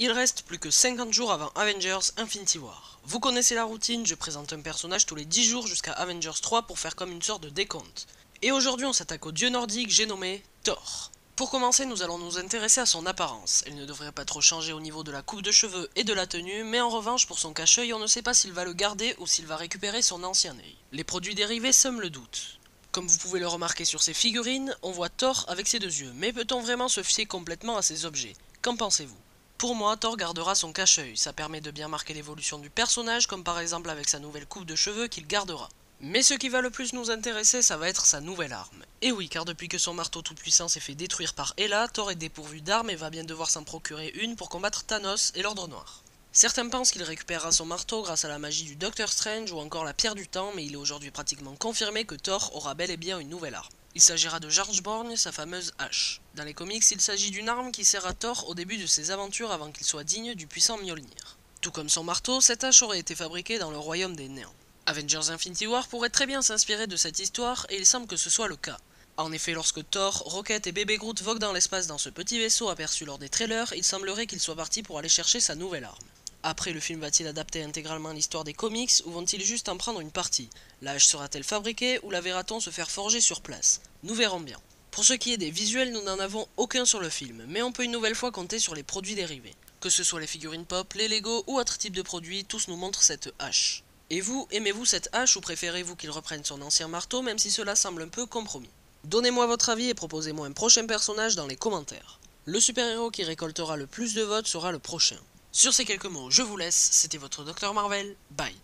Il reste plus que 50 jours avant Avengers Infinity War. Vous connaissez la routine, je présente un personnage tous les 10 jours jusqu'à Avengers 3 pour faire comme une sorte de décompte. Et aujourd'hui on s'attaque au dieu nordique, j'ai nommé Thor. Pour commencer, nous allons nous intéresser à son apparence. Elle ne devrait pas trop changer au niveau de la coupe de cheveux et de la tenue, mais en revanche pour son cache-œil, on ne sait pas s'il va le garder ou s'il va récupérer son ancien œil. Les produits dérivés sèment le doute. Comme vous pouvez le remarquer sur ces figurines, on voit Thor avec ses deux yeux, mais peut-on vraiment se fier complètement à ces objets? Qu'en pensez-vous? Pour moi, Thor gardera son cache-œil, ça permet de bien marquer l'évolution du personnage, comme par exemple avec sa nouvelle coupe de cheveux qu'il gardera. Mais ce qui va le plus nous intéresser, ça va être sa nouvelle arme. Et oui, car depuis que son marteau tout-puissant s'est fait détruire par Hela, Thor est dépourvu d'armes et va bien devoir s'en procurer une pour combattre Thanos et l'Ordre Noir. Certains pensent qu'il récupérera son marteau grâce à la magie du Docteur Strange ou encore la pierre du temps, mais il est aujourd'hui pratiquement confirmé que Thor aura bel et bien une nouvelle arme. Il s'agira de Jarlsborn, sa fameuse hache. Dans les comics, il s'agit d'une arme qui sert à Thor au début de ses aventures avant qu'il soit digne du puissant Mjolnir. Tout comme son marteau, cette hache aurait été fabriquée dans le royaume des Néants. Avengers Infinity War pourrait très bien s'inspirer de cette histoire et il semble que ce soit le cas. En effet, lorsque Thor, Rocket et Bébé Groot voguent dans l'espace dans ce petit vaisseau aperçu lors des trailers, il semblerait qu'ils soient partis pour aller chercher sa nouvelle arme. Après, le film va-t-il adapter intégralement l'histoire des comics ou vont-ils juste en prendre une partie? La hache sera-t-elle fabriquée ou la verra-t-on se faire forger sur place? Nous verrons bien. Pour ce qui est des visuels, nous n'en avons aucun sur le film, mais on peut une nouvelle fois compter sur les produits dérivés. Que ce soit les figurines pop, les Lego ou autres types de produits, tous nous montrent cette hache. Et vous, aimez-vous cette hache ou préférez-vous qu'il reprenne son ancien marteau même si cela semble un peu compromis? Donnez-moi votre avis et proposez-moi un prochain personnage dans les commentaires. Le super-héros qui récoltera le plus de votes sera le prochain. Sur ces quelques mots, je vous laisse, c'était votre Dr Marvel, bye.